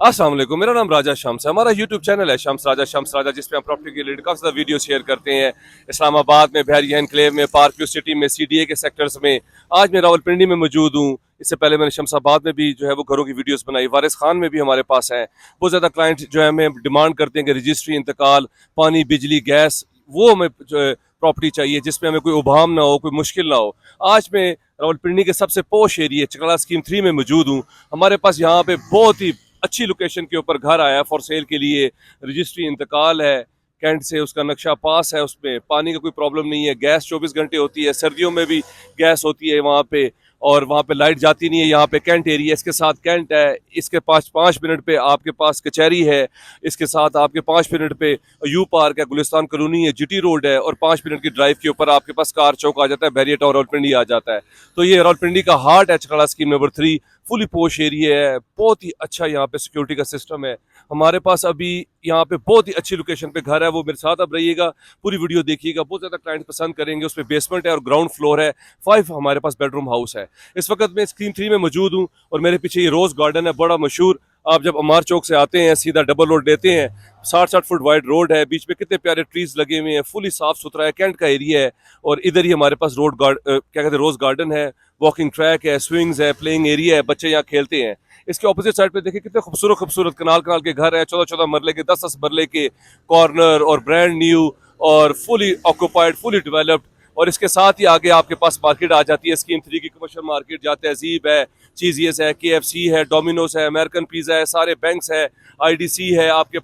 अस्सलाम वालेकुम, मेरा नाम राजा शम्स है। हमारा यूट्यूब चैनल है शम्स राजा जिसमें हम प्रॉपर्टी के रिलेटेड काफ़ी ज़्यादा वीडियो शेयर करते हैं। इस्लामाबाद में, बहरिया एनक्लेव में, पार्क व्यू सिटी में, CDA के सेक्टर्स में। आज मैं रावलपिंडी में मौजूद हूँ। इससे पहले मैंने शमसाबाद में भी जो है वो घरों की वीडियोस बनाई। वारिस खान में भी हमारे पास है। बहुत ज़्यादा क्लाइंट जो है हमें डिमांड करते हैं कि रजिस्ट्री, इंतकाल, पानी, बिजली, गैस, वो हमें जो है प्रॉपर्टी चाहिए जिसमें हमें कोई उबाम ना हो, कोई मुश्किल ना हो। आज मैं रावलपिंडी के सबसे पोश एरिया चकला स्कीम 3 में मौजूद हूँ। हमारे पास यहाँ पे बहुत ही अच्छी लोकेशन के ऊपर घर आया फॉर सेल के लिए। रजिस्ट्री, इंतकाल है, कैंट से उसका नक्शा पास है, उसमें पानी का कोई प्रॉब्लम नहीं है, गैस 24 घंटे होती है, सर्दियों में भी गैस होती है वहाँ पे, और वहाँ पे लाइट जाती नहीं है। यहाँ पे कैंट एरिया, इसके साथ कैंट है, इसके पास 5 मिनट पे आपके पास कचहरी है, इसके साथ आपके 5 मिनट पे यू पार्क है, गुलिस्तान कॉलोनी है, GT रोड है, और 5 मिनट की ड्राइव के ऊपर आपके पास कार चौक आ जाता है, बैरियर टाउन रावलपिंडी आ जाता है। तो ये रावलपिंडी का हार्ट है चकला स्कीम नंबर 3। फुली पोश एरिया है, बहुत ही अच्छा यहाँ पे सिक्योरिटी का सिस्टम है। हमारे पास अभी यहाँ पे बहुत ही अच्छी लोकेशन पे घर है, वो मेरे साथ अब रहिएगा, पूरी वीडियो देखिएगा, बहुत ज़्यादा क्लाइंट पसंद करेंगे। उसमें बेसमेंट है और ग्राउंड फ्लोर है, 5 हमारे पास बेडरूम हाउस है। इस वक्त मैं स्कीम 3 में मौजूद हूँ और मेरे पीछे ये रोज़ गार्डन है, बड़ा मशहूर। आप जब अमार चौक से आते हैं सीधा डबल रोड लेते हैं, 60-60 फुट वाइड रोड है, बीच में कितने प्यारे ट्रीज लगे हुए हैं, फुली साफ सुथरा है, कैंट का एरिया है। और इधर ही हमारे पास क्या कहते हैं, रोज गार्डन है, वॉकिंग ट्रैक है, स्विंग्स है, प्लेइंग एरिया है, बच्चे यहाँ खेलते हैं। इसके ऑपोजिट साइड पे देखिए कितने खूबसूरत खूबसूरत कनाल कनाल के घर है, 14-14 मरले के, 10-10 मरले के, कॉर्नर और ब्रांड न्यू और फुली ऑक्यूपाइड, फुली डेवलप्ड। और इसके साथ ही आगे आपके पास मार्केट आ जाती है, स्कीम 3 की कमर्शियल मार्केट, जहाँ तहजीब है, चीजियस है, KFC है, डोमिनोज है, अमेरिकन पिज़्ज़ा है, सारे बैंक्स है, IDC है। आपके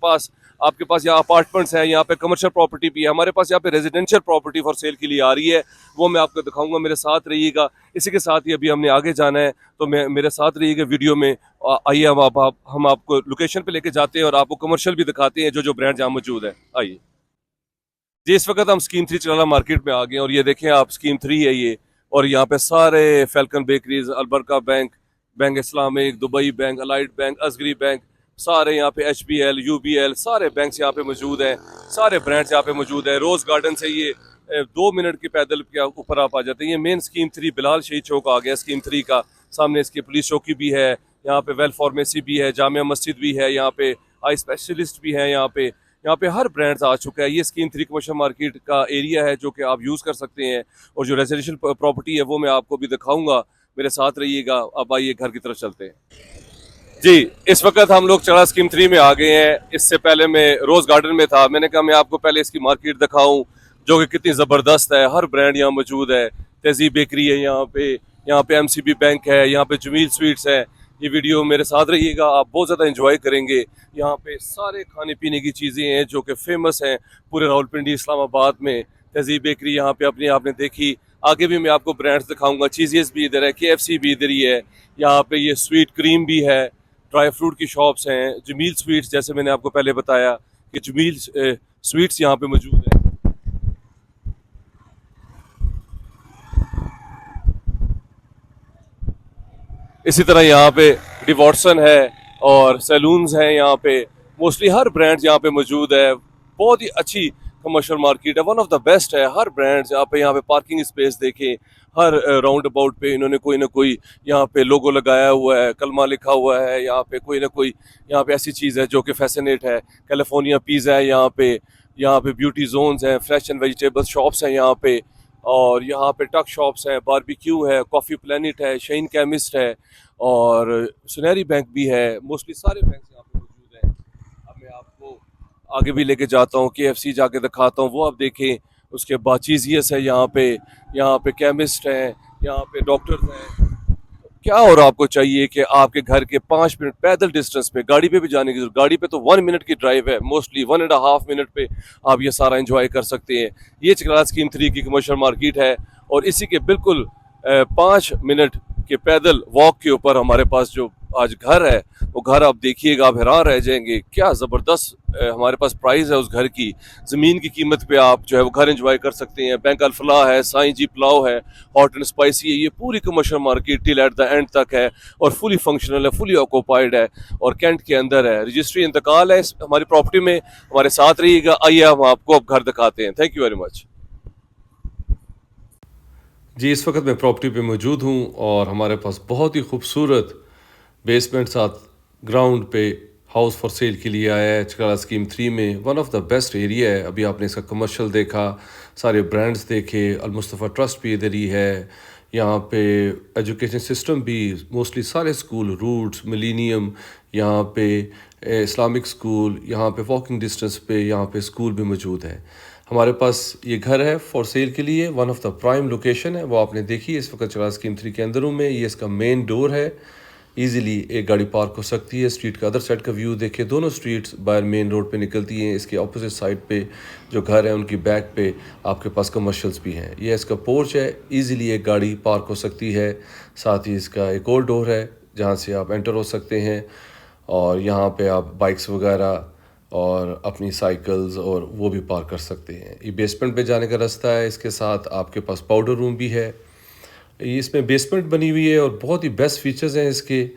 पास यहाँ अपार्टमेंट्स हैं, यहाँ पे कमर्शियल प्रॉपर्टी भी है। हमारे पास यहाँ पे रेजिडेंशियल प्रॉपर्टी फॉर सेल के लिए आ रही है, वो मैं आपको दिखाऊंगा, मेरे साथ रहिएगा। इसी के साथ ही अभी हमने आगे जाना है, तो मैं मेरे साथ रहिएगा वीडियो में। आइए हम आपको लोकेशन पे लेके जाते हैं और आपको कमर्शियल भी दिखाते हैं, जो जो ब्रांड जहाँ मौजूद है। आइए जी, इस वक्त हम स्कीम 3 चलाना मार्केट में आ गए और ये देखें आप, स्कीम 3 है ये। और यहाँ पे सारे falcon bakeries, अलबरका bank, bank Islamic, Dubai bank, allied bank, Asghari bank, सारे यहाँ पे HBL, UBL, सारे बैंक्स यहाँ पे मौजूद हैं, सारे ब्रांड्स यहाँ पे मौजूद है। रोज गार्डन से ये 2 मिनट के पैदल के ऊपर आप आ जाते हैं। ये मेन स्कीम 3 बिलाल शहीद चौक आ गया स्कीम 3 का। सामने इसके पुलिस चौकी भी है, यहाँ पे वेल फार्मेसी भी है, जामिया मस्जिद भी है, यहाँ पे आई स्पेशलिस्ट भी है, यहाँ पे हर ब्रांड्स आ चुका है। ये स्कीम 3 कमर्शियल मार्केट का एरिया है जो कि आप यूज़ कर सकते हैं। और जो रेजिडेंशियल प्रॉपर्टी है वो मैं आपको भी दिखाऊंगा, मेरे साथ रहिएगा। अब आइए घर की तरफ चलते हैं। जी, इस वक्त हम लोग चढ़ा स्कीम 3 में आ गए हैं। इससे पहले मैं रोज गार्डन में था, मैंने कहा मैं आपको पहले इसकी मार्केट दिखाऊं जो कि कितनी ज़बरदस्त है। हर ब्रांड यहाँ मौजूद है, तहजीब बेकरी है यहाँ पे MCB बैंक है, यहाँ पे जमील स्वीट्स है। ये वीडियो मेरे साथ रहिएगा, आप बहुत ज़्यादा इंजॉय करेंगे। यहाँ पे सारे खाने पीने की चीज़ें हैं जो कि फेमस हैं पूरे रावलपिंडी, इस्लामाबाद में। तहजीब बेकरी यहाँ पे अपनी आपने देखी। आगे भी मैं आपको ब्रांड्स दिखाऊंगा, चीज़ेस भी इधर है, KFC भी इधर ही है। यहाँ पे ये स्वीट क्रीम भी है, ड्राई फ्रूट की शॉप्स हैं, जमील स्वीट्स, जैसे मैंने आपको पहले बताया कि जमील स्वीट्स यहाँ पे मौजूद है। इसी तरह यहाँ पे डिवॉर्सन है और सैलून्स हैं यहाँ पे। मोस्टली हर ब्रांड यहाँ पे मौजूद है। बहुत ही अच्छी कमर्शियल मार्केट है, वन ऑफ द बेस्ट है। हर ब्रांड यहाँ पे पार्किंग स्पेस देखें, हर राउंड अबाउट पे इन्होंने कोई ना कोई यहाँ पे लोगो लगाया हुआ है, कलमा लिखा हुआ है, यहाँ पे कोई ना कोई यहाँ पे ऐसी चीज़ है जो कि फैसिनेट है। कैलिफोर्निया पिज़्ज़ा है यहाँ पे ब्यूटी जोन्स हैं, फ्रेश एंड वेजिटेबल शॉप्स हैं यहाँ पे। और यहाँ पे टक शॉप्स हैं, बारबेक्यू है, कॉफ़ी प्लेनेट है, शाइन केमिस्ट है, और सुनहरी बैंक भी है। मोस्टली सारे बैंक यहाँ पे मौजूद हैं। अब मैं आपको आगे भी लेके जाता हूँ, KFC जाके दिखाता हूँ, वो आप देखें। उसके बाद चीजियस है यहाँ पे केमिस्ट हैं, यहाँ पे डॉक्टर्स हैं। क्या और आपको चाहिए कि आपके घर के 5 मिनट पैदल डिस्टेंस पे, गाड़ी पे भी जाने की जरूरत, गाड़ी पे तो 1 मिनट की ड्राइव है, मोस्टली 1.5 मिनट पे आप ये सारा एंजॉय कर सकते हैं। ये चकला स्कीम 3 की कमर्शियल मार्केट है और इसी के बिल्कुल 5 मिनट के पैदल वॉक के ऊपर हमारे पास जो आज घर है, वो घर आप देखिएगा, आप हैरान रह जाएंगे। क्या ज़बरदस्त हमारे पास प्राइस है उस घर की। ज़मीन की कीमत पे आप जो है वो घर एंजॉय कर सकते हैं। बैंक अल्फला है, साईं जी पुलाव है, हॉट एंड स्पाइसी है। ये पूरी commercial market till at the end तक है और फुली फंक्शनल है, फुली ऑक्यूपाइड है और कैंट के अंदर है। रजिस्ट्री इंतकाल है हमारी प्रॉपर्टी में। हमारे साथ रहिएगा, आइए हम आपको अब घर दिखाते हैं। Thank you very much. जी, इस वक्त मैं प्रॉपर्टी पे मौजूद हूँ और हमारे पास बहुत ही खूबसूरत बेसमेंट साथ ग्राउंड पे हाउस फॉर सेल के लिए आया है चकराला स्कीम 3 में। One of the best area है। अभी आपने इसका कमर्शियल देखा, सारे ब्रांड्स देखे, अलमुस्तफ़ा ट्रस्ट भी इधर ही है। यहाँ पे एजुकेशन सिस्टम भी मोस्टली सारे स्कूल, रूट्स, मिलीनियम, यहाँ पे इस्लामिक स्कूल, यहाँ पे वॉकिंग डिस्टेंस पे यहाँ पे स्कूल भी मौजूद है। हमारे पास ये घर है फॉर सेल के लिए, one of the prime location है, वो आपने देखी है इस वक्त चकराला स्कीम 3 के अंदर हूँ मैं। ये इसका मेन डोर है, इजीली एक गाड़ी पार्क हो सकती है। स्ट्रीट का अदर साइड का व्यू देखिए, दोनों स्ट्रीट्स बाहर मेन रोड पे निकलती हैं। इसके ऑपोजिट साइड पे जो घर है उनकी बैक पे आपके पास कमर्शियल्स भी हैं। ये इसका पोर्च है, इजीली एक गाड़ी पार्क हो सकती है। साथ ही इसका एक और डोर है जहाँ से आप एंटर हो सकते हैं, और यहाँ पे आप बाइक्स वगैरह और अपनी साइकिल्स और वो भी पार्क कर सकते हैं। ये बेसमेंट पे जाने का रास्ता है। इसके साथ आपके पास पाउडर रूम भी है। इसमें बेसमेंट बनी हुई है और बहुत ही बेस्ट फीचर्स हैं इसके,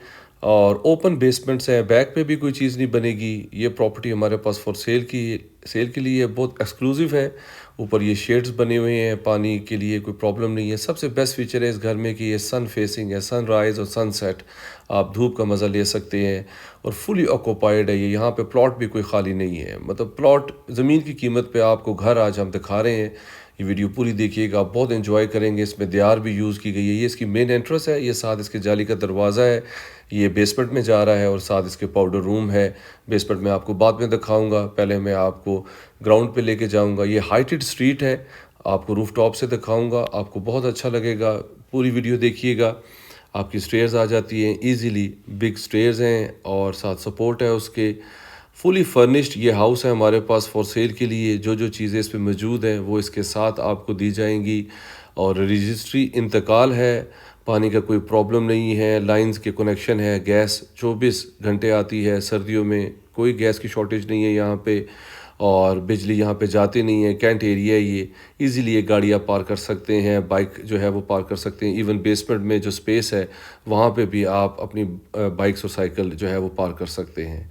और ओपन बेसमेंट्स हैं, बैक पे भी कोई चीज़ नहीं बनेगी। ये प्रॉपर्टी हमारे पास फॉर सेल के लिए बहुत एक्सक्लूसिव है। ऊपर ये शेड्स बने हुए हैं, पानी के लिए कोई प्रॉब्लम नहीं है। सबसे बेस्ट फीचर है इस घर में कि ये सन फेसिंग है, सनराइज़ और सनसेट, आप धूप का मज़ा ले सकते हैं। और फुली ऑक्यूपाइड है ये, यहाँ पे प्लॉट भी कोई खाली नहीं है। मतलब प्लॉट ज़मीन की कीमत पे आपको घर आज हम दिखा रहे हैं। ये वीडियो पूरी देखिएगा, आप बहुत एंजॉय करेंगे। इसमें दीवार भी यूज़ की गई है। ये इसकी मेन एंट्रेंस है, ये साथ इसके जाली का दरवाज़ा है, ये बेसमेंट में जा रहा है, और साथ इसके पाउडर रूम है। बेसमेंट में आपको बाद में दिखाऊंगा, पहले मैं आपको ग्राउंड पे लेके जाऊंगा। ये हाइटेड स्ट्रीट है, आपको रूफ टॉप से दिखाऊंगा, आपको बहुत अच्छा लगेगा। पूरी वीडियो देखिएगा। आपकी स्टेयर्स आ जाती हैं ईज़िली, बिग स्टेयर्स हैं और साथ सपोर्ट है उसके। फुली फर्निश्ड ये हाउस है हमारे पास फॉर सेल के लिए। जो जो चीज़ें इस पे मौजूद हैं वो इसके साथ आपको दी जाएंगी, और रजिस्ट्री इंतकाल है, पानी का कोई प्रॉब्लम नहीं है, लाइंस के कनेक्शन है, गैस 24 घंटे आती है, सर्दियों में कोई गैस की शॉर्टेज नहीं है यहाँ पे, और बिजली यहाँ पे जाती नहीं है। कैंट एरिया है ये, इजीली ये गाड़ी आप पार्क कर सकते हैं, बाइक जो है वो पार्क कर सकते हैं। इवन बेसमेंट में जो स्पेस है वहाँ पे भी आप अपनी बाइक्स और साइकिल जो है वो पार्क कर सकते हैं।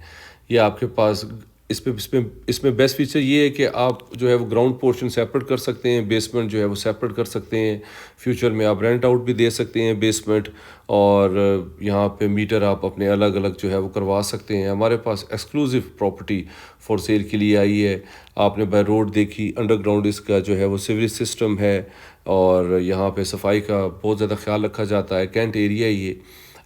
ये आपके पास इसमें बेस्ट फीचर ये है कि आप जो है वो ग्राउंड पोर्शन सेपरेट कर सकते हैं, बेसमेंट जो है वो सेपरेट कर सकते हैं। फ्यूचर में आप रेंट आउट भी दे सकते हैं बेसमेंट, और यहाँ पे मीटर आप अपने अलग अलग जो है वो करवा सकते हैं। हमारे पास एक्सक्लूसिव प्रॉपर्टी फॉर सेल के लिए आई है। आपने बाय रोड देखी, अंडरग्राउंड इसका जो है वो सीवरेज सिस्टम है, और यहाँ पे सफाई का बहुत ज़्यादा ख्याल रखा जाता है। कैंट एरिया ये।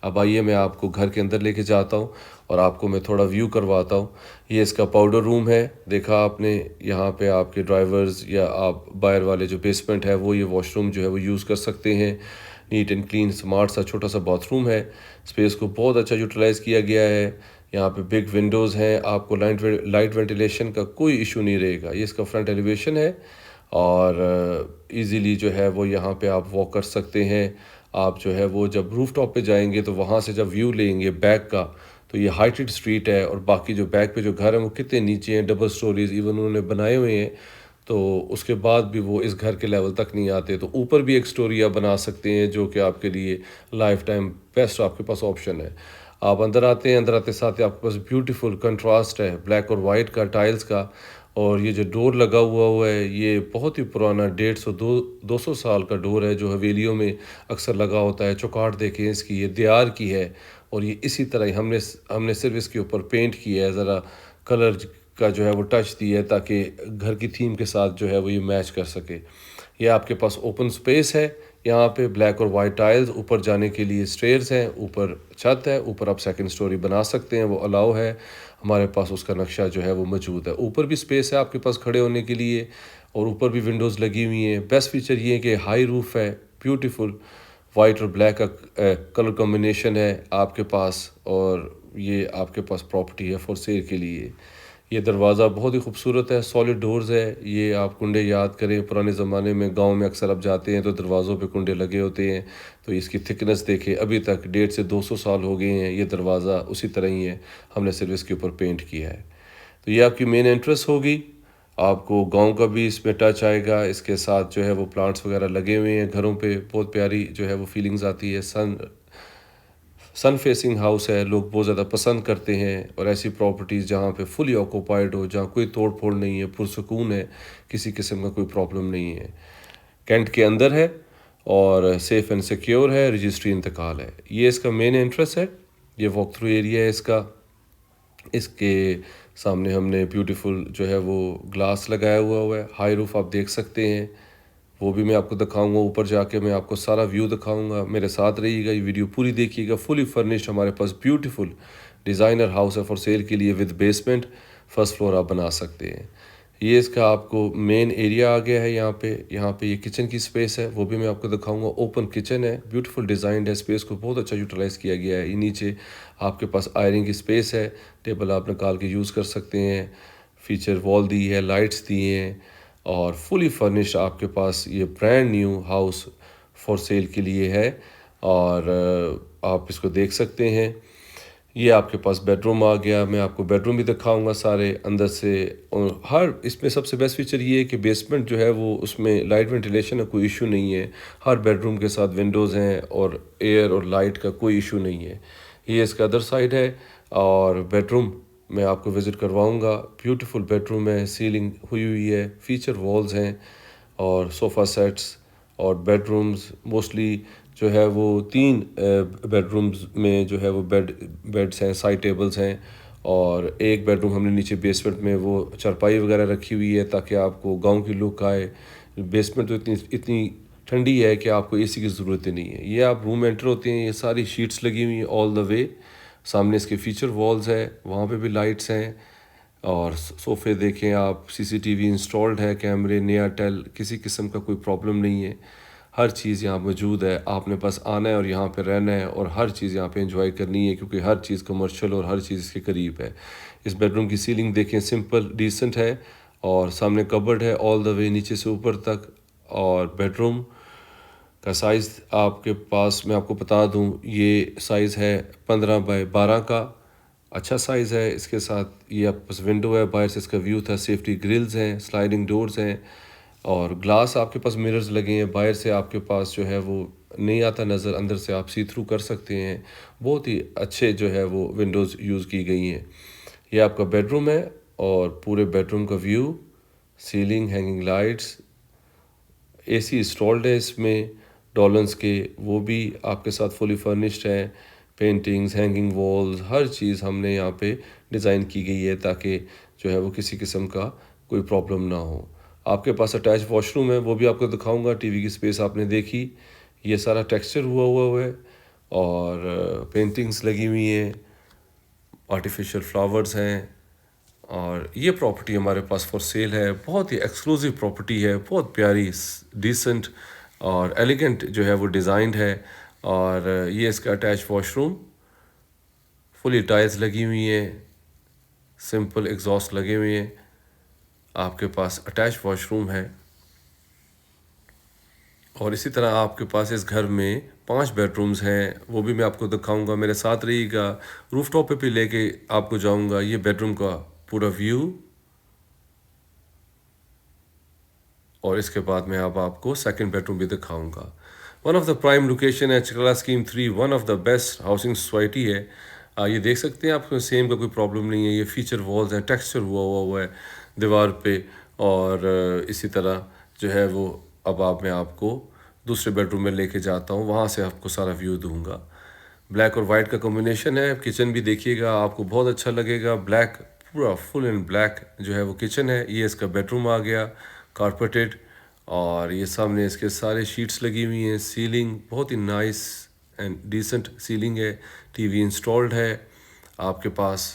अब आइए मैं आपको घर के अंदर लेके जाता हूँ और आपको मैं थोड़ा व्यू करवाता हूँ। ये इसका पाउडर रूम है, देखा आपने। यहाँ पे आपके ड्राइवर्स या आप बाहर वाले जो बेसमेंट है वो ये वॉशरूम जो है वो यूज़ कर सकते हैं। नीट एंड क्लीन स्मार्ट सा छोटा सा बाथरूम है। स्पेस को बहुत अच्छा यूटिलाइज़ किया गया है। यहाँ पे बिग विंडोज़ हैं, आपको लाइट वेंटिलेशन का कोई इशू नहीं रहेगा। ये इसका फ्रंट एलिवेशन है, और इजीली जो है वो यहाँ पे आप वॉक कर सकते हैं। आप जो है वो जब रूफ टॉप पे जाएंगे तो वहाँ से जब व्यू लेंगे बैक का, तो ये हाइटेड स्ट्रीट है, और बाकी जो बैक पे जो घर हैं वो कितने नीचे हैं, डबल स्टोरीज इवन उन्होंने बनाए हुए हैं। तो उसके बाद भी वो इस घर के लेवल तक नहीं आते। तो ऊपर भी एक स्टोरी आप बना सकते हैं, जो कि आपके लिए लाइफ टाइम बेस्ट आपके पास ऑप्शन है। आप अंदर आते हैं, अंदर आते साथ ही आपके पास ब्यूटीफुल कंट्रास्ट है ब्लैक और वाइट का टाइल्स का। और ये जो डोर लगा हुआ है ये बहुत ही पुराना 150-200 साल का डोर है, जो हवेलियों में अक्सर लगा होता है। चौकाट देखें इसकी, ये दीवार की है, और ये इसी तरह ही हमने सिर्फ इसके ऊपर पेंट किया है, ज़रा कलर का जो है वो टच दिया है ताकि घर की थीम के साथ जो है वो ये मैच कर सके। ये आपके पास ओपन स्पेस है, यहाँ पे ब्लैक और वाइट टाइल्स, ऊपर जाने के लिए स्टेयर्स हैं, ऊपर छत है, ऊपर आप सेकंड स्टोरी बना सकते हैं, वो अलाउ है। हमारे पास उसका नक्शा जो है वो मौजूद है। ऊपर भी स्पेस है आपके पास खड़े होने के लिए, और ऊपर भी विंडोज़ लगी हुई हैं। बेस्ट फीचर ये है कि हाई रूफ है, ब्यूटीफुल वाइट और ब्लैक का कलर कॉम्बिनेशन है आपके पास, और ये आपके पास प्रॉपर्टी है फॉर सेल के लिए। ये दरवाज़ा बहुत ही खूबसूरत है, सॉलिड डोर्स है। ये आप कुंडे याद करें, पुराने ज़माने में गांव में अक्सर आप जाते हैं तो दरवाज़ों पे कुंडे लगे होते हैं। तो इसकी थिकनेस देखें, अभी तक 150 से 200 साल हो गए हैं, ये दरवाज़ा उसी तरह ही है, हमने सिर्फ इसके ऊपर पेंट किया है। तो ये आपकी मेन एंट्रेंस होगी। आपको गांव का भी इसमें टच आएगा, इसके साथ जो है वो प्लांट्स वगैरह लगे हुए हैं घरों पे, बहुत प्यारी जो है वो फीलिंग्स आती है। सन फेसिंग हाउस है, लोग बहुत ज़्यादा पसंद करते हैं। और ऐसी प्रॉपर्टीज़ जहाँ पे फुली ऑक्यूपाइड हो, जहाँ कोई तोड़ फोड़ नहीं है, पुरसकून है, किसी किस्म का कोई प्रॉब्लम नहीं है, कैंट के अंदर है, और सेफ़ एंड सिक्योर है, रजिस्ट्री इंतकाल है। ये इसका मेन इंटरेस्ट है। ये वॉक थ्रू एरिया है इसका। इसके सामने हमने ब्यूटीफुल जो है वो ग्लास लगाया हुआ है, हाई रूफ आप देख सकते हैं, वो भी मैं आपको दिखाऊंगा। ऊपर जाके मैं आपको सारा व्यू दिखाऊंगा, मेरे साथ रहिएगा, ये वीडियो पूरी देखिएगा। फुली फर्निश्ड हमारे पास ब्यूटीफुल डिज़ाइनर हाउस है फॉर सेल के लिए विद बेसमेंट, फर्स्ट फ्लोर आप बना सकते हैं। ये इसका आपको मेन एरिया आ गया है। यहाँ पे ये किचन की स्पेस है, वो भी मैं आपको दिखाऊंगा। ओपन किचन है, ब्यूटीफुल डिज़ाइंड है, स्पेस को बहुत अच्छा यूटिलाइज़ किया गया है। ये नीचे आपके पास आयरन की स्पेस है, टेबल आप निकाल के यूज़ कर सकते हैं। फीचर वॉल दी है, लाइट्स दी हैं, और फुली फर्निश्ड आपके पास ये brand new house for sale के लिए है। और आप इसको देख सकते हैं। ये आपके पास बेडरूम आ गया, मैं आपको बेडरूम भी दिखाऊंगा सारे अंदर से। और हर इसमें सबसे बेस्ट फीचर ये है कि बेसमेंट जो है वो उसमें लाइट वेंटिलेशन का कोई इशू नहीं है। हर बेडरूम के साथ विंडोज़ हैं और एयर और लाइट का कोई इशू नहीं है। ये इसका अदर साइड है, और बेडरूम मैं आपको विज़िट करवाऊंगा। ब्यूटीफुल बेडरूम है, सीलिंग हुई है, फीचर वॉल्स हैं और सोफ़ा सेट्स। और बेडरूम्स मोस्टली जो है वो 3 बेडरूम्स में जो है वो बेड्स हैं, साइड टेबल्स हैं। और एक बेडरूम हमने नीचे बेसमेंट में वो चारपाई वगैरह रखी हुई है ताकि आपको गांव की लुक आए। बेसमेंट तो इतनी इतनी ठंडी है कि आपको एसी की ज़रूरत ही नहीं है। ये आप रूम एंटर होते हैं, ये सारी शीट्स लगी हुई हैं ऑल द वे। सामने इसके फीचर वॉल्स है, वहाँ पे भी लाइट्स हैं। और सोफ़े देखें आप, सीसीटीवी इंस्टॉल्ड है, कैमरे, नया टेल, किसी किस्म का कोई प्रॉब्लम नहीं है। हर चीज़ यहाँ मौजूद है, आपने बस आना है और यहाँ पे रहना है और हर चीज़ यहाँ पे एंजॉय करनी है, क्योंकि हर चीज़ कमर्शियल और हर चीज़ इसके करीब है। इस बेडरूम की सीलिंग देखें, सिंपल डिसेंट है, और सामने कबर्ड है ऑल द वे नीचे से ऊपर तक। और बेडरूम का साइज़ आपके पास मैं आपको बता दूं, ये साइज़ है 15 बाय 12 का। अच्छा साइज़ है। इसके साथ ये आपके पास विंडो है, बाहर से इसका व्यू था, सेफ्टी ग्रिल्स हैं, स्लाइडिंग डोर्स हैं, और ग्लास आपके पास मिरर्स लगे हैं। बाहर से आपके पास जो है वो नहीं आता नज़र, अंदर से आप सी थ्रू कर सकते हैं। बहुत ही अच्छे जो है वो विंडोज़ यूज़ की गई हैं। ये आपका बेडरूम है, और पूरे बेडरूम का view, ceiling, hanging lights, AC installed है इसमें डॉलन्स के, वो भी आपके साथ फुली फर्निश्ड है। पेंटिंग्स, हैंगिंग वॉल्स, हर चीज़ हमने यहाँ पे डिज़ाइन की गई है ताकि जो है वो किसी किस्म का कोई प्रॉब्लम ना हो। आपके पास अटैच वॉशरूम है, वो भी आपको दिखाऊंगा। टीवी की स्पेस आपने देखी, ये सारा टेक्सचर हुआ है, और पेंटिंग्स लगी हुई हैं, आर्टिफिशियल फ्लावर्स हैं। और ये प्रॉपर्टी हमारे पास फॉर सेल है। बहुत ही एक्सक्लूसिव प्रॉपर्टी है, बहुत प्यारी, डिसेंट और एलिगेंट जो है वो डिज़ाइंड है। और ये इसका अटैच वॉशरूम, फुली टाइल्स लगी हुई हैं, सिंपल एग्जॉस्ट लगे हुए हैं। आपके पास अटैच वॉशरूम है, और इसी तरह आपके पास इस घर में 5 बेडरूम्स हैं, वो भी मैं आपको दिखाऊंगा। मेरे साथ रहिएगा, रूफ टॉप पे भी लेके आपको जाऊंगा। ये बेडरूम का पूरा व्यू, और इसके बाद मैं अब आपको सेकंड बेडरूम भी दिखाऊंगा। One of the prime location है, Chikla scheme 3, one of the best housing society है। ये देख सकते हैं, आपको सेम का कोई प्रॉब्लम नहीं है। ये फीचर वॉल्स हैं, टेक्सचर हुआ है दीवार पे। और इसी तरह जो है वो अब मैं आपको दूसरे बेडरूम में लेके जाता हूँ, वहाँ से आपको सारा व्यू दूंगा। ब्लैक और वाइट का कॉम्बिनेशन है। किचन भी देखिएगा, आपको बहुत अच्छा लगेगा। ब्लैक, पूरा फुल एंड ब्लैक जो है वो किचन है। ये इसका बेडरूम आ गया, कारपेटेड, और ये सामने इसके सारे शीट्स लगी हुई हैं। सीलिंग बहुत ही नाइस एंड डिसेंट सीलिंग है। टीवी इंस्टॉल्ड है आपके पास।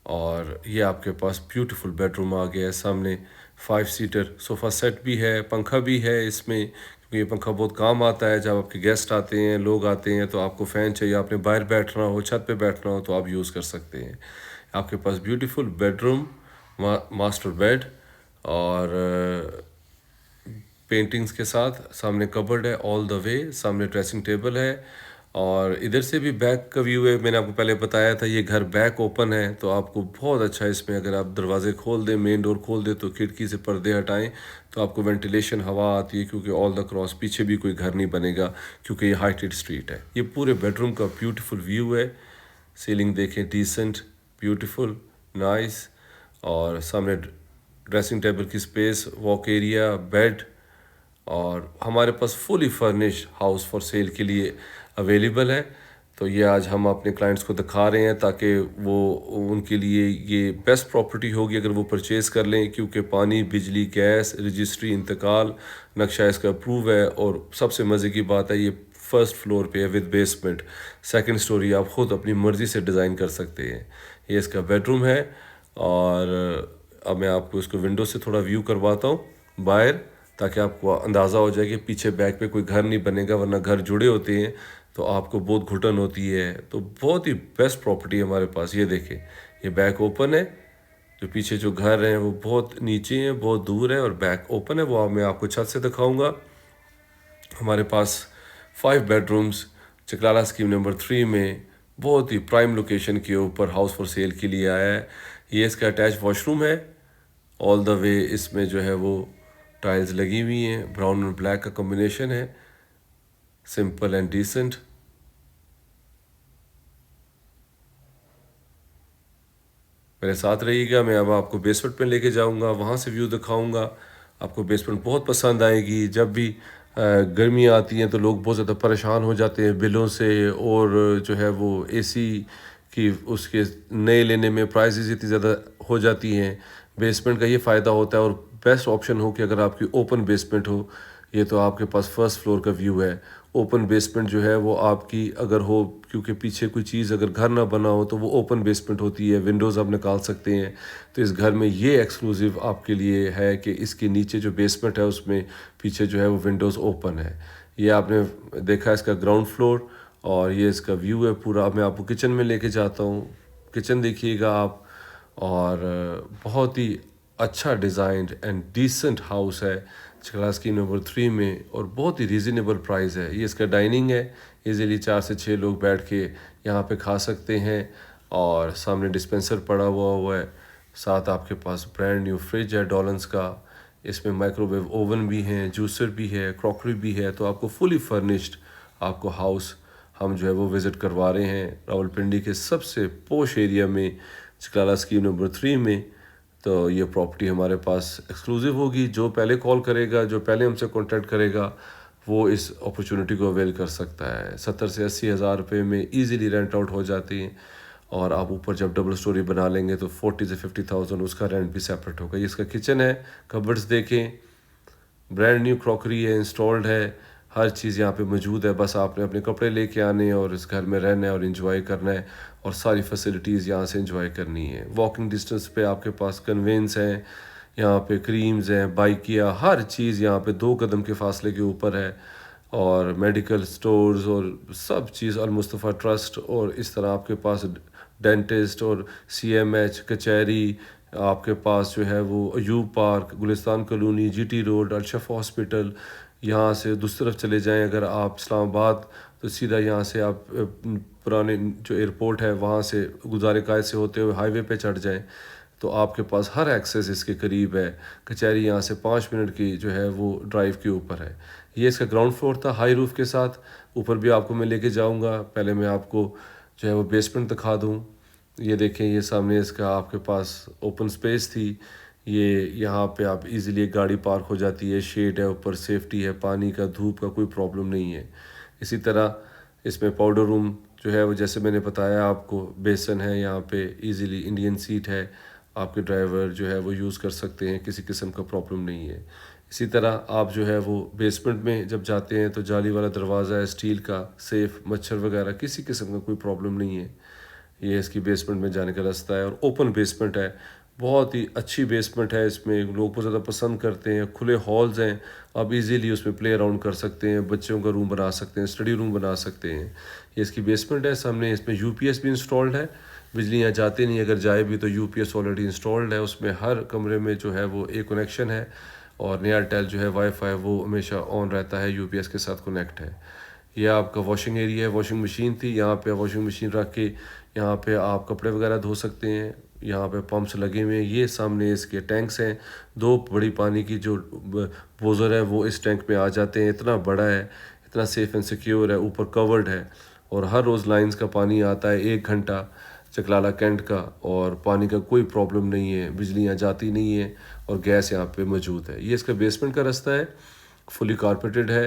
और ये आपके पास ब्यूटीफुल बेडरूम आ गया है। सामने 5 सीटर सोफ़ा सेट भी है, पंखा भी है इसमें, क्योंकि ये पंखा बहुत काम आता है जब आपके गेस्ट आते हैं, लोग आते हैं, तो आपको फ़ैन चाहिए, आपने बाहर बैठना हो, छत पे बैठना हो, तो आप यूज़ कर सकते हैं। आपके पास ब्यूटीफुल बेडरूम, मास्टर बेड, और पेंटिंग्स के साथ। सामने कबर्ड है ऑल द वे, सामने ड्रेसिंग टेबल है, और इधर से भी बैक का व्यू है। मैंने आपको पहले बताया था ये घर बैक ओपन है, तो आपको बहुत अच्छा इसमें, अगर आप दरवाजे खोल दें, मेन डोर खोल दें, तो खिड़की से पर्दे हटाएं तो आपको वेंटिलेशन हवा आती है, क्योंकि ऑल द क्रॉस पीछे भी कोई घर नहीं बनेगा, क्योंकि ये हाइटेड स्ट्रीट है। ये पूरे बेडरूम का ब्यूटीफुल व्यू है। सीलिंग देखें, डिसेंट, ब्यूटीफुल, नाइस, और सामने ड्रेसिंग टेबल की स्पेस, वॉक एरिया, बेड। और हमारे पास fully furnished house for sale के लिए अवेलेबल है। तो ये आज हम अपने क्लाइंट्स को दिखा रहे हैं ताकि वो उनके लिए ये बेस्ट प्रॉपर्टी होगी अगर वो परचेज़ कर लें, क्योंकि पानी, बिजली, गैस, रजिस्ट्री, इंतकाल, नक्शा इसका अप्रूव है। और सबसे मज़े की बात है, ये फर्स्ट फ्लोर पे है विद बेसमेंट। सेकंड स्टोरी आप ख़ुद अपनी मर्ज़ी से डिज़ाइन कर सकते हैं। ये इसका बेडरूम है। और अब मैं आपको इसको विंडो से थोड़ा व्यू करवाता हूँ बाहर, ताकि आपको अंदाज़ा हो जाए कि पीछे बैक पे कोई घर नहीं बनेगा, वरना घर जुड़े होते हैं तो आपको बहुत घुटन होती है। तो बहुत ही बेस्ट प्रॉपर्टी है हमारे पास। ये देखें, ये बैक ओपन है, जो पीछे जो घर हैं वो बहुत नीचे हैं, बहुत दूर है, और बैक ओपन है। वो मैं आपको छत से दिखाऊंगा। हमारे पास 5 बेडरूम्स चकलाला स्कीम नंबर 3 में बहुत ही प्राइम लोकेशन के ऊपर हाउस फॉर सेल के लिए आया है। ये इसका अटैच वॉशरूम है। ऑल द वे इसमें जो है वो टाइल्स लगी हुई हैं, ब्राउन और ब्लैक का कॉम्बिनेशन है, सिंपल एंड डिसेंट। मेरे साथ रहिएगा, मैं अब आपको बेसमेंट में लेके जाऊंगा, वहाँ से व्यू दिखाऊंगा। आपको बेसमेंट बहुत पसंद आएगी। जब भी गर्मियाँ आती हैं तो लोग बहुत ज़्यादा परेशान हो जाते हैं बिलों से, और जो है वो एसी की उसके नए लेने में प्राइसेस इतनी ज़्यादा हो जाती हैं। बेसमेंट का ये फ़ायदा होता है, और बेस्ट ऑप्शन हो कि अगर आपकी ओपन बेसमेंट हो। ये तो आपके पास फर्स्ट फ्लोर का व्यू है। ओपन बेसमेंट जो है वो आपकी अगर हो, क्योंकि पीछे कोई चीज़ अगर घर ना बना हो तो वो ओपन बेसमेंट होती है, विंडोज़ आप निकाल सकते हैं। तो इस घर में ये एक्सक्लूसिव आपके लिए है कि इसके नीचे जो बेसमेंट है उसमें पीछे जो है वो विंडोज़ ओपन है। ये आपने देखा इसका ग्राउंड फ्लोर, और ये इसका व्यू है पूरा। मैं आपको किचन में लेके जाता हूँ, किचन देखिएगा आप। और बहुत ही अच्छा डिज़ाइंड एंड डिसेंट हाउस है चकला स्कीम नंबर 3 में, और बहुत ही रीज़नेबल प्राइस है। ये इसका डाइनिंग है, इजीली 4 से 6 लोग बैठ के यहाँ पे खा सकते हैं। और सामने डिस्पेंसर पड़ा हुआ है। साथ आपके पास ब्रांड न्यू फ्रिज है डॉलन्स का। इसमें माइक्रोवेव ओवन भी है, जूसर भी है, क्रॉकरी भी है। तो आपको फुली फर्निश्ड आपको हाउस हम जो है वो विज़िट करवा रहे हैं रावलपिंडी के सबसे पोश एरिया में, चकलाला स्कीम नंबर 3 में। तो ये प्रॉपर्टी हमारे पास एक्सक्लूसिव होगी। जो पहले कॉल करेगा, जो पहले हमसे कॉन्टैक्ट करेगा, वो इस अपॉर्चुनिटी को अवेल कर सकता है। 70 से 80 हज़ार रुपये में ईज़िली रेंट आउट हो जाती हैं। और आप ऊपर जब डबल स्टोरी बना लेंगे तो 40 से 50,000 उसका रेंट भी सेपरेट होगा। ये इसका किचन है, कबर्ड्स देखें, ब्रांड न्यू क्रॉकरी है, इंस्टॉल्ड है, हर चीज़ यहाँ पे मौजूद है। बस आपने अपने कपड़े लेके आने और इस घर में रहना है और इन्जॉय करना है, और सारी फैसिलिटीज़ यहाँ से इन्जॉय करनी है। वॉकिंग डिस्टेंस पे आपके पास कन्वेंस हैं, यहाँ पे क्रीम्स हैं, बाइकिया, हर चीज़ यहाँ पे 2 कदम के फासले के ऊपर है। और मेडिकल स्टोर्स और सब चीज़, अल मुस्तफ़ा ट्रस्ट, और इस तरह आपके पास डेंटिस्ट और CMH कचहरी, आपके पास जो है वो Ayub park, Gulistan colony, GT road, अरशफ हॉस्पिटल। यहाँ से दूसरी तरफ चले जाएं अगर आप इस्लामाबाद, तो सीधा यहाँ से आप पुराने जो एयरपोर्ट है वहाँ से गुजारे कायद से होते हुए हाईवे पे चढ़ जाएं, तो आपके पास हर एक्सेस इसके करीब है। कचहरी यहाँ से 5 मिनट की जो है वो ड्राइव के ऊपर है। ये इसका ग्राउंड फ्लोर था हाई रूफ के साथ। ऊपर भी आपको मैं लेके जाऊँगा। पहले मैं आपको जो है वो बेसमेंट दिखा दूँ। ये देखें, ये सामने इसका आपके पास ओपन स्पेस थी। ये यहाँ पे आप इजीली गाड़ी पार्क हो जाती है, शेड है ऊपर, सेफ्टी है, पानी का धूप का कोई प्रॉब्लम नहीं है। इसी तरह इसमें पाउडर रूम जो है वो जैसे मैंने बताया आपको, बेसन है यहाँ पे, इजीली इंडियन सीट है, आपके ड्राइवर जो है वो यूज़ कर सकते हैं, किसी किस्म का प्रॉब्लम नहीं है। इसी तरह आप जो है वो बेसमेंट में जब जाते हैं तो जाली वाला दरवाज़ा है स्टील का, सेफ, मच्छर वगैरह किसी किस्म का कोई प्रॉब्लम नहीं है। ये इसकी बेसमेंट में जाने का रास्ता है, और ओपन बेसमेंट है, बहुत ही अच्छी बेसमेंट है। इसमें लोग बहुत ज़्यादा पसंद करते हैं। खुले हॉल्स हैं, आप इजीली उसमें प्ले अराउंड कर सकते हैं, बच्चों का रूम बना सकते हैं, स्टडी रूम बना सकते हैं। ये इसकी बेसमेंट है। सामने इसमें UPS भी इंस्टॉल्ड है। बिजली यहाँ जाती नहीं, अगर जाए भी तो UPS ऑलरेडी इंस्टॉल्ड है। उसमें हर कमरे में जो है वो एक कनेक्शन है, और नया टेल जो है वाईफाई वो हमेशा ऑन रहता है, UPS के साथ कनेक्ट है। यह आपका वॉशिंग एरिया है। वॉशिंग मशीन थी यहाँ पे, वॉशिंग मशीन रख के यहाँ पे आप कपड़े वगैरह धो सकते हैं। यहाँ पे पंप्स लगे हुए हैं। ये सामने इसके टैंक्स हैं, 2 बड़ी पानी की जो बोजर है वो इस टैंक में आ जाते हैं। इतना बड़ा है, इतना सेफ एंड सिक्योर है, ऊपर कवर्ड है, और हर रोज़ लाइंस का पानी आता है 1 घंटा चकलाला कैंट का, और पानी का कोई प्रॉब्लम नहीं है, बिजली यहाँ जाती नहीं है, और गैस यहाँ पे मौजूद है। ये इसका बेसमेंट का रास्ता है, फुली कारपेटेड है।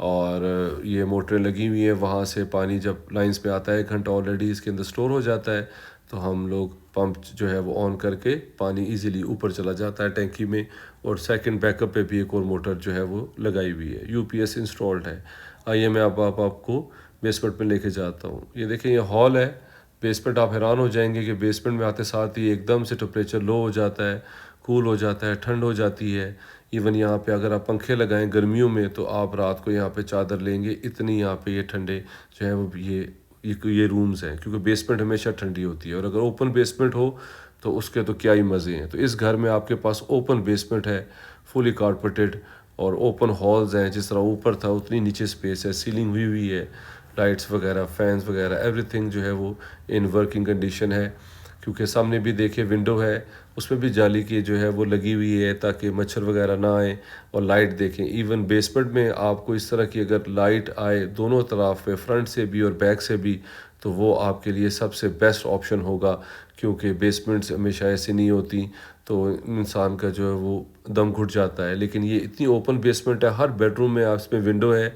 और ये मोटरें लगी हुई हैं, वहाँ से पानी जब लाइंस पे आता है 1 घंटा ऑलरेडी इसके अंदर स्टोर हो जाता है, तो हम लोग पंप जो है वो ऑन करके पानी इजीली ऊपर चला जाता है टैंकी में। और सेकंड बैकअप पे भी एक और मोटर जो है वो लगाई हुई है, यूपीएस इंस्टॉल्ड है। आइए मैं आपको बेसमेंट में लेके जाता हूँ। ये देखें, ये हॉल है। बेसमेंट आप हैरान हो जाएंगे कि बेसमेंट में आते साथ ही एकदम से टेम्परेचर लो हो जाता है, कूल हो जाता है, ठंड हो जाती है। इवन यहाँ पे अगर आप पंखे लगाएं गर्मियों में तो आप रात को यहाँ पे चादर लेंगे, इतनी यहाँ पे ये ठंडे जो है वो ये रूम्स हैं, क्योंकि बेसमेंट हमेशा ठंडी होती है। और अगर ओपन बेसमेंट हो तो उसके तो क्या ही मज़े हैं। तो इस घर में आपके पास ओपन बेसमेंट है, फुली कारपेटेड, और ओपन हॉल्स हैं। जिस तरह ऊपर था उतनी नीचे स्पेस है, सीलिंग हुई हुई है, लाइट्स वगैरह, फैंस वगैरह, एवरीथिंग जो है वो इन वर्किंग कंडीशन है। क्योंकि सामने भी देखिए विंडो है, उसमें भी जाली की जो है वो लगी हुई है ताकि मच्छर वगैरह ना आए। और लाइट देखें, इवन बेसमेंट में आपको इस तरह की अगर लाइट आए दोनों तरफ पे, फ्रंट से भी और बैक से भी, तो वो आपके लिए सबसे बेस्ट ऑप्शन होगा। क्योंकि बेसमेंट्स हमेशा ऐसी नहीं होती, तो इंसान का जो है वो दम घुट जाता है। लेकिन ये इतनी ओपन बेसमेंट है, हर बेडरूम में आप इसमें विंडो है,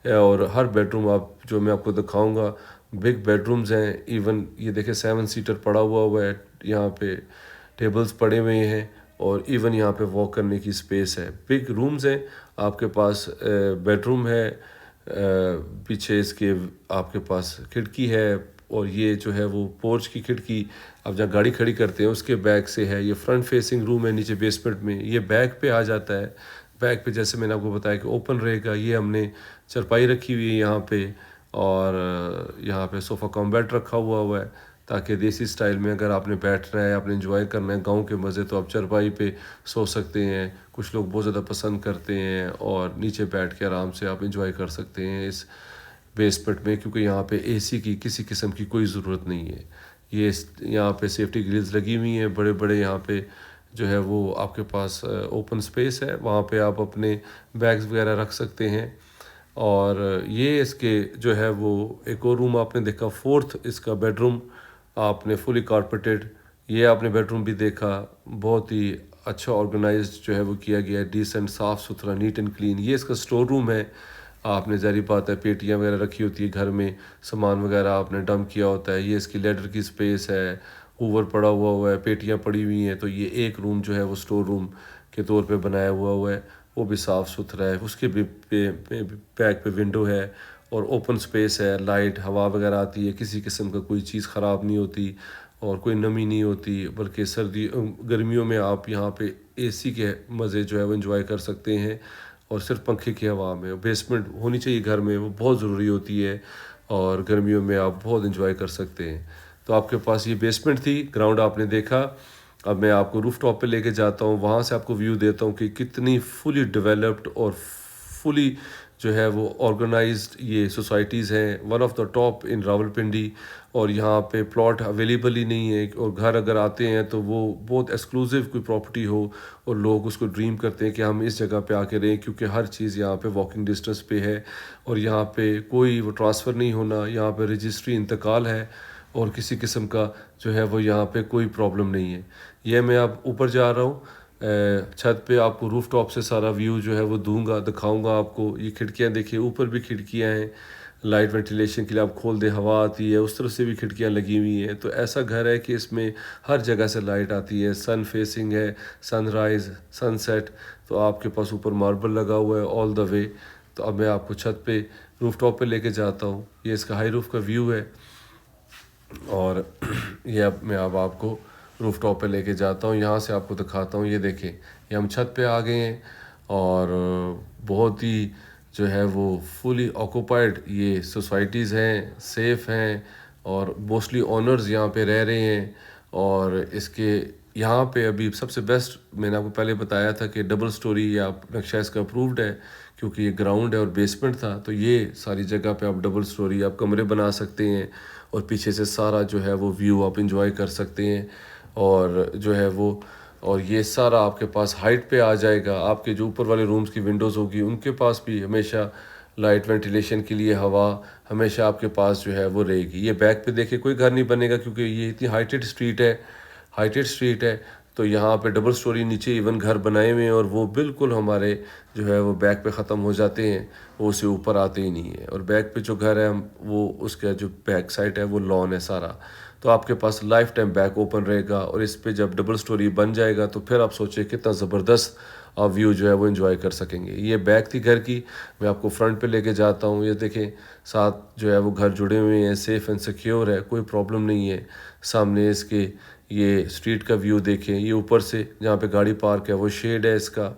और हर बेडरूम आप जो मैं आपको दिखाऊंगा बिग बेडरूम्स हैं। इवन ये देखें 7 सीटर पड़ा हुआ है यहाँ पे, टेबल्स पड़े हुए हैं, और इवन यहाँ पे वॉक करने की स्पेस है। बिग रूम्स हैं आपके पास, बेडरूम है, पीछे इसके आपके पास खिड़की है, और ये जो है वो पोर्च की खिड़की आप जहाँ गाड़ी खड़ी करते हैं उसके बैक से है। ये फ्रंट फेसिंग रूम है नीचे बेसमेंट में, ये बैक पे आ जाता है। बैक पे जैसे मैंने आपको बताया कि ओपन रहेगा। ये हमने चारपाई रखी हुई है यहाँ पे, और यहाँ पे सोफ़ा कम बेड रखा हुआ है, ताकि देसी स्टाइल में अगर आपने बैठना है, आपने एंजॉय करना है गांव के मज़े, तो आप चारपाई पे सो सकते हैं। कुछ लोग बहुत ज़्यादा पसंद करते हैं, और नीचे बैठ के आराम से आप एंजॉय कर सकते हैं इस बेसमेंट में, क्योंकि यहाँ पे एसी की किसी किस्म की कोई ज़रूरत नहीं है। ये यहाँ पे सेफ्टी ग्रिल्स लगी हुई हैं बड़े बड़े। यहाँ पे जो है वो आपके पास ओपन स्पेस है, वहाँ पे आप अपने बैग्स वगैरह रख सकते हैं। और ये इसके जो है वो एक और रूम आपने देखा, फोर्थ इसका बेडरूम आपने फुली कारपेटेड। ये आपने बेडरूम भी देखा, बहुत ही अच्छा ऑर्गेनाइज्ड जो है वो किया गया है, डिसेंट, साफ़ सुथरा, नीट एंड क्लीन। ये इसका स्टोर रूम है। आपने ज़ाहिर बात है पेटियाँ वगैरह रखी होती है घर में, सामान वगैरह आपने डंप किया होता है। ये इसकी लेडर की स्पेस है, हूवर पड़ा हुआ है, पेटियाँ पड़ी हुई हैं। तो ये एक रूम जो है वो स्टोर रूम के तौर पे बनाया हुआ है, वो भी साफ़ सुथरा है। उसके भी बैक पे विंडो है, और ओपन स्पेस है, लाइट हवा वगैरह आती है, किसी किस्म का कोई चीज़ ख़राब नहीं होती, और कोई नमी नहीं होती। बल्कि गर्मियों में आप यहाँ पे एसी के मज़े जो है वो एंजॉय कर सकते हैं, और सिर्फ पंखे की हवा में। बेसमेंट होनी चाहिए घर में, वो बहुत ज़रूरी होती है, और गर्मियों में आप बहुत एंजॉय कर सकते हैं। तो आपके पास ये बेसमेंट थी, ग्राउंड आपने देखा। अब मैं आपको रूफ टॉप पे लेके जाता हूँ, वहाँ से आपको व्यू देता हूँ कि कितनी फुली डेवलप्ड और फुली जो है वो ऑर्गेनाइज्ड ये सोसाइटीज़ हैं, one of the top in Rawalpindi. और यहाँ पे प्लॉट अवेलेबल ही नहीं है, और घर अगर आते हैं तो वो बहुत एक्सक्लूसिव कोई प्रॉपर्टी हो, और लोग उसको ड्रीम करते हैं कि हम इस जगह पे आके रहें, क्योंकि हर चीज़ यहाँ पे वॉकिंग डिस्टेंस पे है, और यहाँ पे कोई वो ट्रांसफ़र नहीं होना, यहाँ पे रजिस्ट्री इंतकाल है, और किसी किस्म का जो है वो यहाँ पे कोई प्रॉब्लम नहीं है। ये मैं अब ऊपर जा रहा हूँ, छत पे आपको रूफ टॉप से सारा व्यू जो है वो दूंगा, दिखाऊंगा आपको। ये खिड़कियाँ देखिए, ऊपर भी खिड़कियाँ हैं, लाइट वेंटिलेशन के लिए आप खोल दे हवा आती है, उस तरफ से भी खिड़कियाँ लगी हुई हैं। तो ऐसा घर है कि इसमें हर जगह से लाइट आती है, सन फेसिंग है, सनराइज़, सनसेट। तो आपके पास ऊपर मार्बल लगा हुआ है ऑल द वे। तो अब मैं आपको छत पे रूफ टॉप पे लेके जाता हूँ। ये इसका हाई रूफ का व्यू है, और ये अब मैं अब आपको रूफ टॉप पे लेके जाता हूँ, यहाँ से आपको दिखाता हूँ। ये देखें, ये हम छत पे आ गए हैं, और बहुत ही जो है वो फुली ऑक्यूपाइड ये सोसाइटीज़ हैं, सेफ़ हैं, और मोस्टली ओनर्स यहाँ पे रह रहे हैं। और इसके यहाँ पे अभी सबसे बेस्ट मैंने आपको पहले बताया था कि डबल स्टोरी आप नक्शा इसका अप्रूव्ड है, क्योंकि ये ग्राउंड है और बेसमेंट था। तो ये सारी जगह पे आप डबल स्टोरी आप कमरे बना सकते हैं, और पीछे से सारा जो है वो व्यू आप इंजॉय कर सकते हैं। और जो है वो, और ये सारा आपके पास हाइट पे आ जाएगा। आपके जो ऊपर वाले रूम्स की विंडोज़ होगी उनके पास भी हमेशा लाइट वेंटिलेशन के लिए हवा हमेशा आपके पास जो है वो रहेगी। ये बैक पे देखिए कोई घर नहीं बनेगा, क्योंकि ये इतनी हाइटेड स्ट्रीट है, हाइटेड स्ट्रीट है। तो यहाँ पे डबल स्टोरी नीचे इवन घर बनाए हुए हैं और वो बिल्कुल हमारे जो है वो बैक पे ख़त्म हो जाते हैं, वो उससे ऊपर आते ही नहीं है। और बैक पे जो घर है वो उसका जो बैक साइड है वो लॉन है सारा, तो आपके पास लाइफ टाइम बैक ओपन रहेगा। और इस पे जब डबल स्टोरी बन जाएगा तो फिर आप सोचिए कितना ज़बरदस्त आप व्यू जो है वो एंजॉय कर सकेंगे। ये बैक थी घर की, मैं आपको फ्रंट पे लेके जाता हूँ। ये देखें साथ जो है वो घर जुड़े हुए हैं, सेफ़ एंड सिक्योर है, कोई प्रॉब्लम नहीं है। सामने इसके ये स्ट्रीट का व्यू देखें, ये ऊपर से जहाँ पे गाड़ी पार्क है वो शेड है इसका,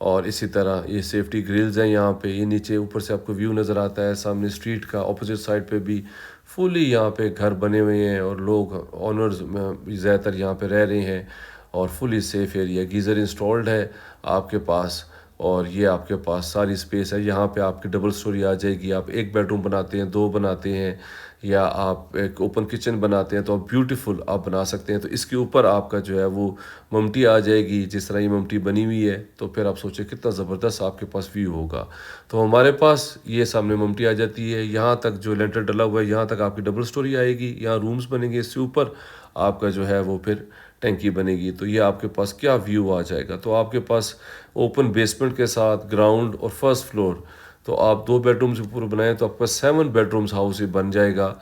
और इसी तरह ये सेफ्टी ग्रिल्स हैं यहाँ पे। ये नीचे ऊपर से आपको व्यू नज़र आता है सामने स्ट्रीट का। ऑपोजिट साइड पे भी फुली यहाँ पे घर बने हुए हैं और लोग ऑनर्स ज़्यादातर यहाँ पे रह रहे हैं, और fully safe area. Geyser installed है आपके पास, और ये आपके पास सारी स्पेस है। यहाँ पे आपकी डबल स्टोरी आ जाएगी। आप एक बेडरूम बनाते हैं, दो बनाते हैं, या आप एक ओपन किचन बनाते हैं तो आप ब्यूटीफुल आप बना सकते हैं। तो इसके ऊपर आपका जो है वो ममटी आ जाएगी, जिस तरह ये ममटी बनी हुई है। तो फिर आप सोचें कितना ज़बरदस्त आपके पास व्यू होगा। तो हमारे पास ये सामने ममटी आ जाती है, यहाँ तक जो लेंटर डला हुआ है यहाँ तक आपकी डबल स्टोरी आएगी, यहाँ रूम्स बनेंगे, इससे ऊपर आपका जो है वो फिर टैंकी बनेगी। तो ये आपके पास क्या व्यू आ जाएगा। तो आपके पास ओपन बेसमेंट के साथ ग्राउंड और फर्स्ट फ्लोर, तो आप 2 बेडरूम्स ऊपर बनाएं तो आपका 7 बेडरूम्स हाउस ही बन जाएगा।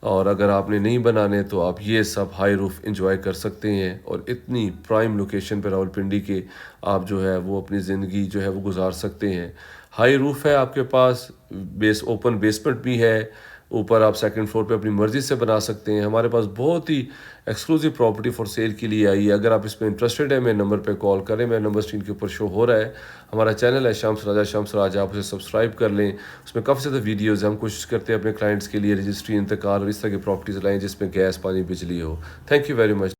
और अगर आपने नहीं बनाने तो आप ये सब हाई रूफ एंजॉय कर सकते हैं। और इतनी प्राइम लोकेशन पर रावलपिंडी के आप जो है वो अपनी ज़िंदगी जो है वो गुजार सकते हैं। हाई रूफ है आपके पास, ओपन बेसमेंट भी है, ऊपर आप सेकंड फ्लोर पे अपनी मर्ज़ी से बना सकते हैं। हमारे पास बहुत ही एक्सक्लूसिव प्रॉपर्टी फॉर सेल के लिए आई है। अगर आप इसमें इंटरेस्टेड है मेरे नंबर पे कॉल करें, मेरा नंबर स्क्रीन के ऊपर शो हो रहा है। हमारा चैनल है शम्स राजा, आप उसे सब्सक्राइब कर लें। उसमें काफ़ी ज़्यादा वीडियोज़ हम कोशिश करते हैं अपने क्लाइंट्स के लिए रजिस्ट्री, इंतकाल और इस तरह की प्रॉपर्टीज़ लाएँ जिसमें गैस, पानी, बिजली हो। Thank you very much.